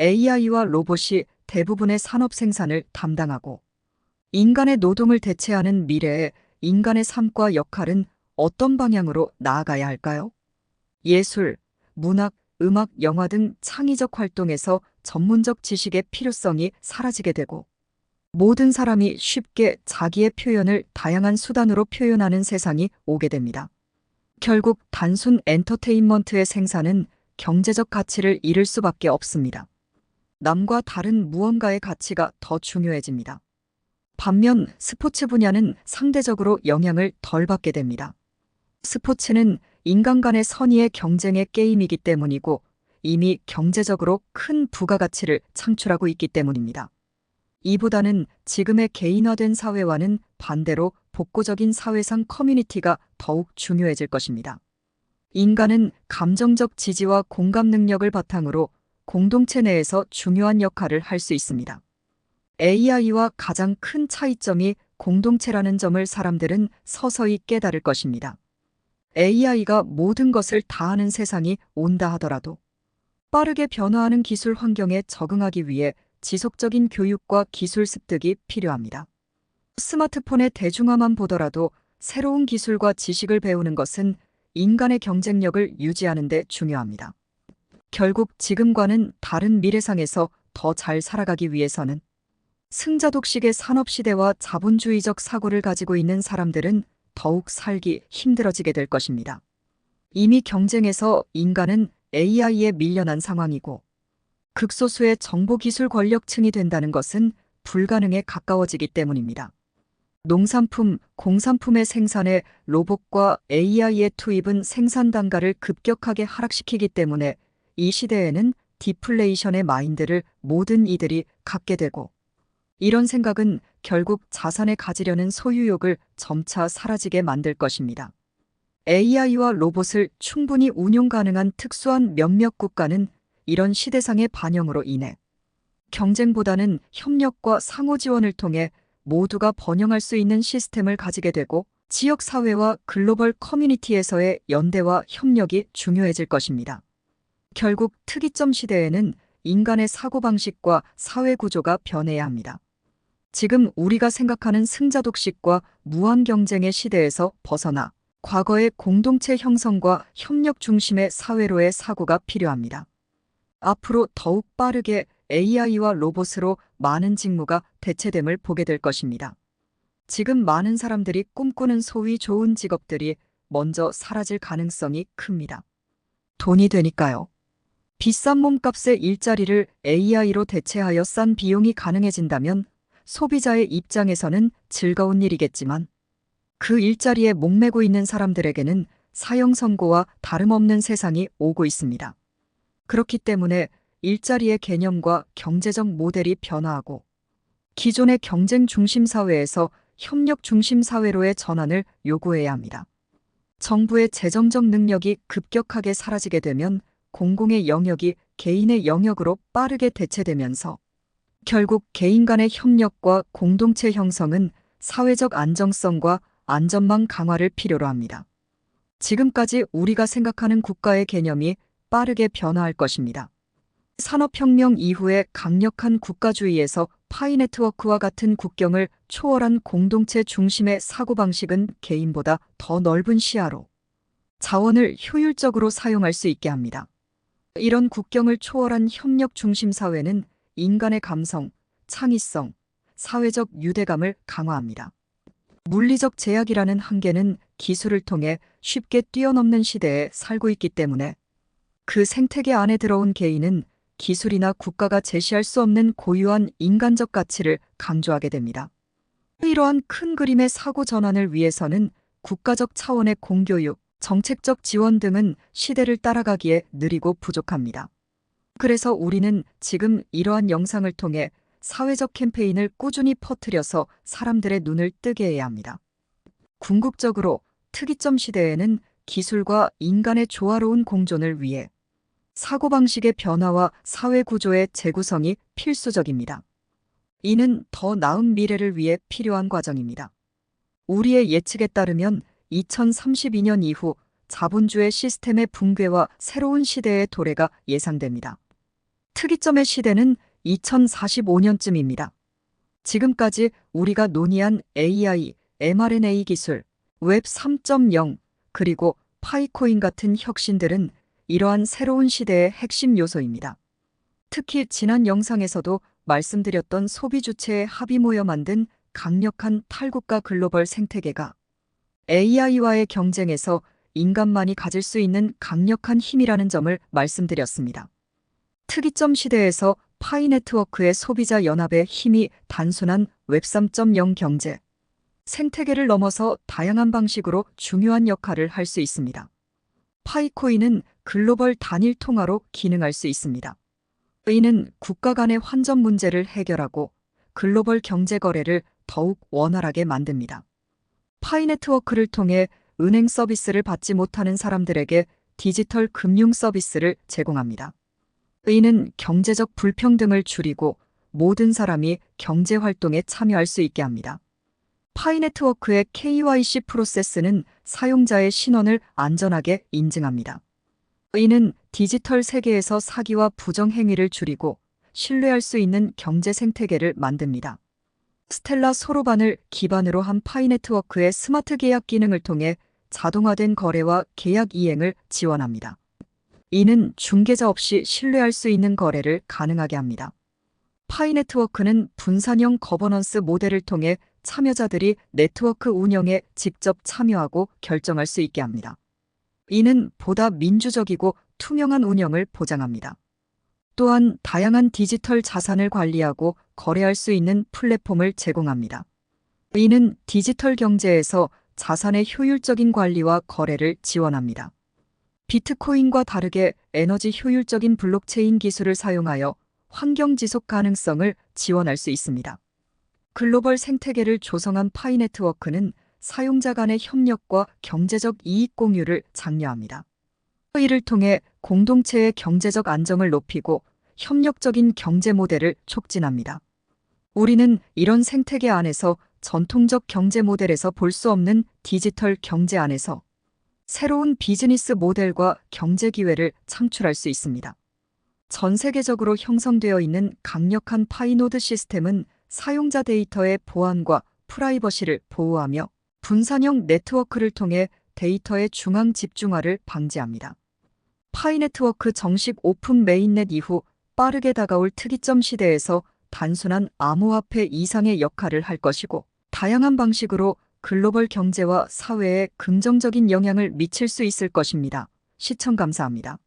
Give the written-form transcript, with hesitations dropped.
AI와 로봇이 대부분의 산업 생산을 담당하고 인간의 노동을 대체하는 미래에 인간의 삶과 역할은 어떤 방향으로 나아가야 할까요? 예술, 문학, 음악, 영화 등 창의적 활동에서 전문적 지식의 필요성이 사라지게 되고 모든 사람이 쉽게 자기의 표현을 다양한 수단으로 표현하는 세상이 오게 됩니다. 결국 단순 엔터테인먼트의 생산은 경제적 가치를 잃을 수밖에 없습니다. 남과 다른 무언가의 가치가 더 중요해집니다. 반면 스포츠 분야는 상대적으로 영향을 덜 받게 됩니다. 스포츠는 인간 간의 선의의 경쟁의 게임이기 때문이고 이미 경제적으로 큰 부가가치를 창출하고 있기 때문입니다. 이보다는 지금의 개인화된 사회와는 반대로 복고적인 사회상 커뮤니티가 더욱 중요해질 것입니다. 인간은 감정적 지지와 공감 능력을 바탕으로 공동체 내에서 중요한 역할을 할 수 있습니다. AI와 가장 큰 차이점이 공동체라는 점을 사람들은 서서히 깨달을 것입니다. AI가 모든 것을 다 아는 세상이 온다 하더라도 빠르게 변화하는 기술 환경에 적응하기 위해 지속적인 교육과 기술 습득이 필요합니다. 스마트폰의 대중화만 보더라도 새로운 기술과 지식을 배우는 것은 인간의 경쟁력을 유지하는 데 중요합니다. 결국 지금과는 다른 미래상에서 더 잘 살아가기 위해서는 승자독식의 산업시대와 자본주의적 사고를 가지고 있는 사람들은 더욱 살기 힘들어지게 될 것입니다. 이미 경쟁에서 인간은 AI에 밀려난 상황이고 극소수의 정보기술 권력층이 된다는 것은 불가능에 가까워지기 때문입니다. 농산품, 공산품의 생산에 로봇과 AI의 투입은 생산 단가를 급격하게 하락시키기 때문에 이 시대에는 디플레이션의 마인드를 모든 이들이 갖게 되고 이런 생각은 결국 자산에 가지려는 소유욕을 점차 사라지게 만들 것입니다. AI와 로봇을 충분히 운용 가능한 특수한 몇몇 국가는 이런 시대상의 반영으로 인해 경쟁보다는 협력과 상호 지원을 통해 모두가 번영할 수 있는 시스템을 가지게 되고 지역사회와 글로벌 커뮤니티에서의 연대와 협력이 중요해질 것입니다. 결국 특이점 시대에는 인간의 사고방식과 사회구조가 변해야 합니다. 지금 우리가 생각하는 승자독식과 무한 경쟁의 시대에서 벗어나 과거의 공동체 형성과 협력 중심의 사회로의 사고가 필요합니다. 앞으로 더욱 빠르게 AI와 로봇으로 많은 직무가 대체됨을 보게 될 것입니다. 지금 많은 사람들이 꿈꾸는 소위 좋은 직업들이 먼저 사라질 가능성이 큽니다. 돈이 되니까요. 비싼 몸값의 일자리를 AI로 대체하여 싼 비용이 가능해진다면 소비자의 입장에서는 즐거운 일이겠지만 그 일자리에 목매고 있는 사람들에게는 사형 선고와 다름없는 세상이 오고 있습니다. 그렇기 때문에 일자리의 개념과 경제적 모델이 변화하고 기존의 경쟁 중심 사회에서 협력 중심 사회로의 전환을 요구해야 합니다. 정부의 재정적 능력이 급격하게 사라지게 되면 공공의 영역이 개인의 영역으로 빠르게 대체되면서 결국 개인 간의 협력과 공동체 형성은 사회적 안정성과 안전망 강화를 필요로 합니다. 지금까지 우리가 생각하는 국가의 개념이 빠르게 변화할 것입니다. 산업혁명 이후에 강력한 국가주의에서 파이 네트워크와 같은 국경을 초월한 공동체 중심의 사고방식은 개인보다 더 넓은 시야로 자원을 효율적으로 사용할 수 있게 합니다. 이런 국경을 초월한 협력 중심 사회는 인간의 감성, 창의성, 사회적 유대감을 강화합니다. 물리적 제약이라는 한계는 기술을 통해 쉽게 뛰어넘는 시대에 살고 있기 때문에 그 생태계 안에 들어온 개인은 기술이나 국가가 제시할 수 없는 고유한 인간적 가치를 강조하게 됩니다. 이러한 큰 그림의 사고 전환을 위해서는 국가적 차원의 공교육, 정책적 지원 등은 시대를 따라가기에 느리고 부족합니다. 그래서 우리는 지금 이러한 영상을 통해 사회적 캠페인을 꾸준히 퍼뜨려서 사람들의 눈을 뜨게 해야 합니다. 궁극적으로 특이점 시대에는 기술과 인간의 조화로운 공존을 위해 사고방식의 변화와 사회구조의 재구성이 필수적입니다. 이는 더 나은 미래를 위해 필요한 과정입니다. 우리의 예측에 따르면 2032년 이후 자본주의 시스템의 붕괴와 새로운 시대의 도래가 예상됩니다. 특이점의 시대는 2045년쯤입니다. 지금까지 우리가 논의한 AI, mRNA 기술, 웹 3.0, 그리고 파이코인 같은 혁신들은 이러한 새로운 시대의 핵심 요소입니다. 특히 지난 영상에서도 말씀드렸던 소비 주체의 합이 모여 만든 강력한 탈국가 글로벌 생태계가 AI와의 경쟁에서 인간만이 가질 수 있는 강력한 힘이라는 점을 말씀드렸습니다. 특이점 시대에서 파이 네트워크의 소비자 연합의 힘이 단순한 웹 3.0 경제, 생태계를 넘어서 다양한 방식으로 중요한 역할을 할 수 있습니다. 파이코인은 글로벌 단일 통화로 기능할 수 있습니다. 이는 국가 간의 환전 문제를 해결하고 글로벌 경제 거래를 더욱 원활하게 만듭니다. 파이 네트워크를 통해 은행 서비스를 받지 못하는 사람들에게 디지털 금융 서비스를 제공합니다. 이는 경제적 불평등을 줄이고 모든 사람이 경제 활동에 참여할 수 있게 합니다. 파이 네트워크의 KYC 프로세스는 사용자의 신원을 안전하게 인증합니다. 이는 디지털 세계에서 사기와 부정행위를 줄이고 신뢰할 수 있는 경제 생태계를 만듭니다. 스텔라 소로반을 기반으로 한 파이 네트워크의 스마트 계약 기능을 통해 자동화된 거래와 계약 이행을 지원합니다. 이는 중개자 없이 신뢰할 수 있는 거래를 가능하게 합니다. 파이 네트워크는 분산형 거버넌스 모델을 통해 참여자들이 네트워크 운영에 직접 참여하고 결정할 수 있게 합니다. 이는 보다 민주적이고 투명한 운영을 보장합니다. 또한 다양한 디지털 자산을 관리하고 거래할 수 있는 플랫폼을 제공합니다. 이는 디지털 경제에서 자산의 효율적인 관리와 거래를 지원합니다. 비트코인과 다르게 에너지 효율적인 블록체인 기술을 사용하여 환경 지속 가능성을 지원할 수 있습니다. 글로벌 생태계를 조성한 파이 네트워크는 사용자 간의 협력과 경제적 이익 공유를 장려합니다. 이를 통해 공동체의 경제적 안정을 높이고 협력적인 경제 모델을 촉진합니다. 우리는 이런 생태계 안에서 전통적 경제 모델에서 볼 수 없는 디지털 경제 안에서 새로운 비즈니스 모델과 경제 기회를 창출할 수 있습니다. 전 세계적으로 형성되어 있는 강력한 파이노드 시스템은 사용자 데이터의 보안과 프라이버시를 보호하며 분산형 네트워크를 통해 데이터의 중앙 집중화를 방지합니다. 파이 네트워크 정식 오픈 메인넷 이후 빠르게 다가올 특이점 시대에서 단순한 암호화폐 이상의 역할을 할 것이고 다양한 방식으로 글로벌 경제와 사회에 긍정적인 영향을 미칠 수 있을 것입니다. 시청 감사합니다.